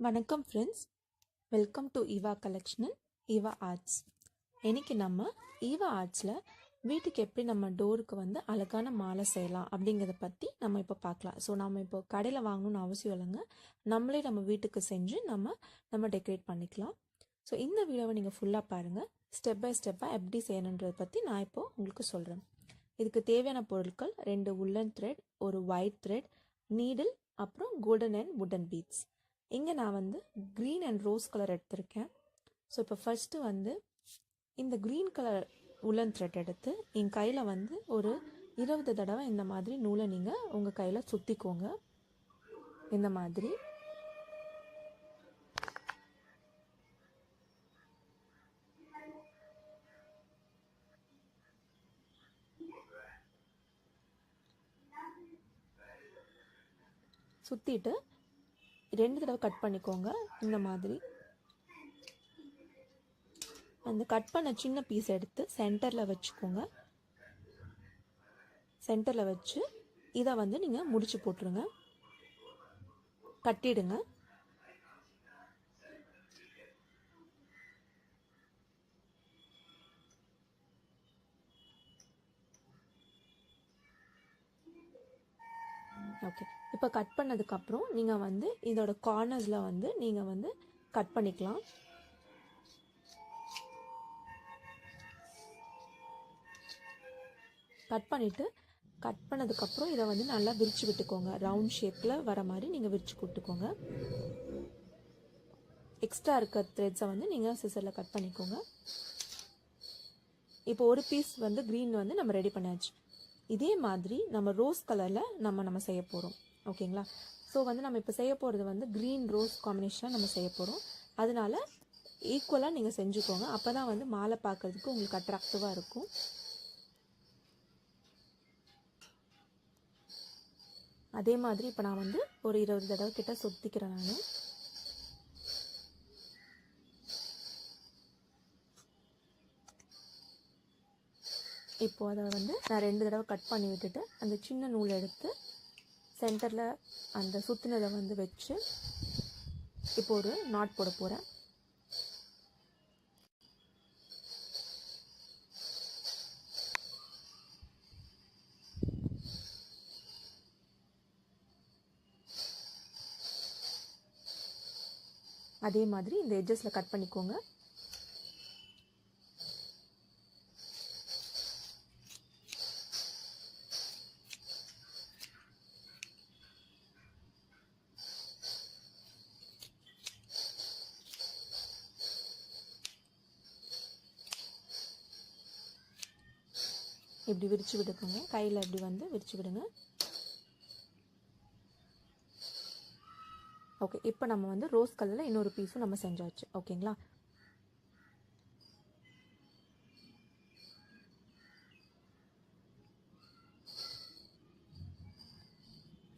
வணக்கம் friends, welcome to Eva collection, Eva arts. இன்றைக்கி நம்ம ஈவா ஆர்ட்ஸில் வீட்டுக்கு எப்படி நம்ம டோருக்கு வந்து அழகான மாலை செய்யலாம் அப்படிங்கிறத பற்றி நம்ம இப்போ பார்க்கலாம். ஸோ நம்ம இப்போ கடையில் வாங்கணும்னு அவசியம் இல்லைங்க, நம்மளே நம்ம வீட்டுக்கு செஞ்சு நம்ம டெக்கரேட் பண்ணிக்கலாம். ஸோ இந்த வீடியோவை நீங்கள் ஃபுல்லாக பாருங்கள். ஸ்டெப் பை ஸ்டெப்பாக எப்படி செய்யணுன்றதை பற்றி நான் இப்போது உங்களுக்கு சொல்கிறேன். இதுக்கு தேவையான பொருட்கள் 2 உள்ளன் த்ரெட், ஒரு ஒயிட் த்ரெட், நீடில், அப்புறம் கோல்டன் அண்ட் வுடன் பீட்ஸ். இங்கே நான் வந்து க்ரீன் அண்ட் ரோஸ் கலர் எடுத்திருக்கேன். ஸோ இப்போ ஃபஸ்ட்டு வந்து இந்த க்ரீன் கலர் உலன் த்ரெட் எடுத்து என் கையில் வந்து ஒரு 20 தடவை இந்த மாதிரி நூலை நீங்கள் உங்கள் கையில் சுற்றிக்கோங்க. இந்த மாதிரி சுற்றிட்டு 2 தடவை கட் பண்ணிக்கோங்க. இந்த மாதிரி அந்த கட் பண்ண சின்ன பீஸ் எடுத்து சென்டரில் வச்சுக்கோங்க. சென்டரில் வச்சு இதை வந்து நீங்கள் முடிச்சு போட்டுருங்க, கட்டிடுங்க. ஓகே, இப்போ கட் பண்ணதுக்கப்புறம் நீங்கள் வந்து இதோட கார்னர்ஸில் வந்து நீங்கள் வந்து கட் பண்ணிக்கலாம். கட் பண்ணதுக்கப்புறம் இதை வந்து நல்லா விரித்து விட்டுக்கோங்க. ரவுண்ட் ஷேப்பில் வர மாதிரி நீங்கள் விரித்து விட்டுக்கோங்க. எக்ஸ்ட்ரா இருக்க த்ரெட்ஸை வந்து நீங்கள் சிசரில் கட் பண்ணிக்கோங்க. இப்போ ஒரு பீஸ் வந்து க்ரீன் வந்து நம்ம ரெடி பண்ணியாச்சு. இதே மாதிரி நம்ம ரோஸ் கலரில் நம்ம செய்ய போகிறோம். ஓகேங்களா? ஸோ வந்து நம்ம இப்போ செய்ய போகிறது வந்து க்ரீன் ரோஸ் காம்பினேஷனாக நம்ம செய்ய போகிறோம். அதனால ஈக்குவலாக நீங்கள் செஞ்சுக்கோங்க. அப்போ தான் வந்து மாலை பார்க்குறதுக்கு உங்களுக்கு அட்ராக்டிவாக இருக்கும். அதே மாதிரி இப்போ நான் வந்து ஒரு 20 தடவை கிட்ட சுற்றிக்கிறேன். நான் இப்போ அதை வந்து நான் 2 தடவை கட் பண்ணி விட்டுட்டு அந்த சின்ன நூல் எடுத்து சென்டரில் அந்த சுற்றினதை வந்து வச்சு இப்போ ஒரு நாட் போட போகிறேன். அதே மாதிரி இந்த எட்ஜஸில் கட் பண்ணிக்கோங்க. இப்படி விரித்து விடுக்குங்க, கையில் இப்படி வந்து விரித்து விடுங்க. ஓகே, இப்போ நம்ம வந்து ரோஸ் கலரில் இன்னொரு பீஸும் நம்ம செஞ்சாச்சு. ஓகேங்களா?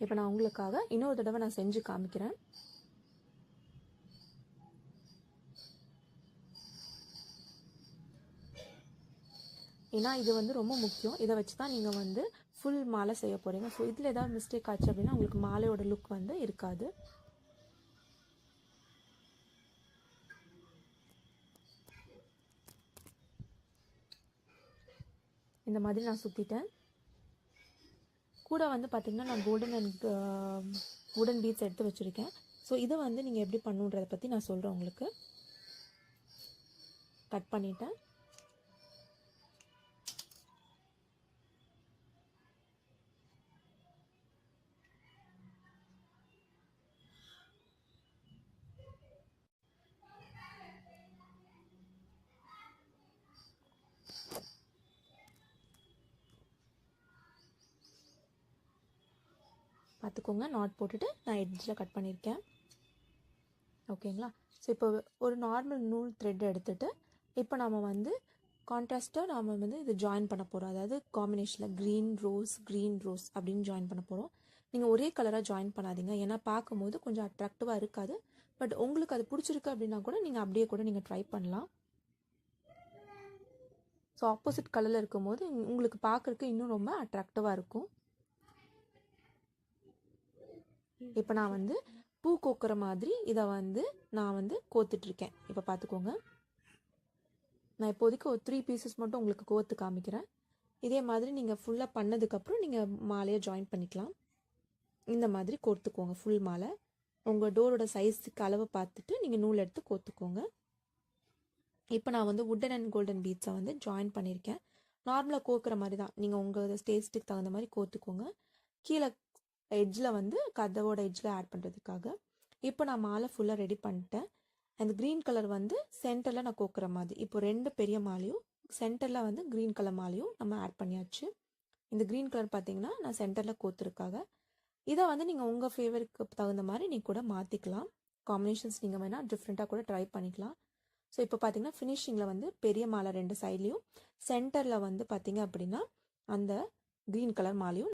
இப்போ நான் உங்களுக்காக இன்னொரு தடவை நான் செஞ்சு காமிக்கிறேன். ஏன்னா இது வந்து ரொம்ப முக்கியம். இதை வச்சு தான் நீங்கள் வந்து ஃபுல் மாலை செய்ய போகிறீங்க. ஸோ இதில் ஏதாவது மிஸ்டேக் ஆச்சு அப்படின்னா உங்களுக்கு மாலையோட லுக் வந்து இருக்காது. இந்த மாதிரி நான் சுற்றிட்டேன். கூட வந்து பார்த்திங்கன்னா நான் கோல்டன் அண்ட் வுடன் பீட்ஸ் எடுத்து வச்சுருக்கேன். ஸோ இதை வந்து நீங்கள் எப்படி பண்ணுன்றதை பற்றி நான் சொல்கிறேன் உங்களுக்கு. கட் பண்ணிட்டேன். பார்த்துக்கோங்க, நாட் போட்டுட்டு நான் எட்ஜில் கட் பண்ணியிருக்கேன். ஓகேங்களா? ஸோ இப்போ ஒரு நார்மல் நூல் த்ரெட் எடுத்துகிட்டு இப்போ நம்ம வந்து கான்ட்ராஸ்ட்டாக நாம் வந்து இது ஜாயின் பண்ண போகிறோம். அதாவது காம்பினேஷனில் க்ரீன் ரோஸ் அப்படின்னு ஜாயின் பண்ண போகிறோம். நீங்கள் ஒரே கலராக ஜாயின் பண்ணாதீங்க, ஏன்னா பார்க்கும்போது கொஞ்சம் அட்ராக்டிவாக இருக்காது. பட் உங்களுக்கு அது பிடிச்சிருக்கு அப்படின்னா கூட நீங்கள் அப்படியே கூட நீங்கள் ட்ரை பண்ணலாம். ஸோ ஆப்போசிட் கலரில் இருக்கும்போது உங்களுக்கு பார்க்குறதுக்கு இன்னும் ரொம்ப அட்ராக்டிவாக இருக்கும். இப்போ நான் வந்து பூ கோக்குற மாதிரி இதை வந்து நான் வந்து கோத்துட்ருக்கேன். இப்போ பார்த்துக்கோங்க. நான் இப்போதைக்கு ஒரு 3 பீசஸ் மட்டும் உங்களுக்கு கோத்து காமிக்கிறேன். இதே மாதிரி நீங்கள் ஃபுல்லாக பண்ணதுக்கப்புறம் நீங்கள் மாலையை ஜாயின் பண்ணிக்கலாம். இந்த மாதிரி கோர்த்துக்கோங்க ஃபுல் மாலை. உங்கள் டோரோட சைஸுக்கு அளவை பார்த்துட்டு நீங்கள் நூல் எடுத்து கோத்துக்கோங்க. இப்போ நான் வந்து வுட்டன் அண்ட் கோல்டன் பீட்ஸை வந்து ஜாயின் பண்ணியிருக்கேன். நார்மலாக கோக்குற மாதிரி தான், நீங்கள் உங்கள் டேஸ்ட்டுக்கு தகுந்த மாதிரி கோத்துக்கோங்க. கீழே எட்ஜில் வந்து கதவோட எட்ஜில் ஆட் பண்ணுறதுக்காக. இப்போ நான் மாலை ஃபுல்லாக ரெடி பண்ணிட்டேன். அந்த க்ரீன் கலர் வந்து சென்டரில் நான் கோக்குற மாதிரி. இப்போ 2 பெரிய மாலையும் சென்டரில் வந்து க்ரீன் கலர் மாலையும் நம்ம ஆட் பண்ணியாச்சு. இந்த க்ரீன் கலர் பார்த்தீங்கன்னா நான் சென்டரில் கோத்துருக்காக. இதை வந்து நீங்கள் உங்கள் ஃபேவருக்கு தகுந்த மாதிரி நீங்கள் கூட மாற்றிக்கலாம். காம்பினேஷன்ஸ் நீங்கள் வேணால் டிஃப்ரெண்ட்டாக கூட ட்ரை பண்ணிக்கலாம். ஸோ இப்போ பார்த்தீங்கன்னா ஃபினிஷிங்கில் வந்து பெரிய மாலை 2 சைட்லேயும், சென்டரில் வந்து பார்த்தீங்க அப்படின்னா அந்த க்ரீன் கலர் மாலையும்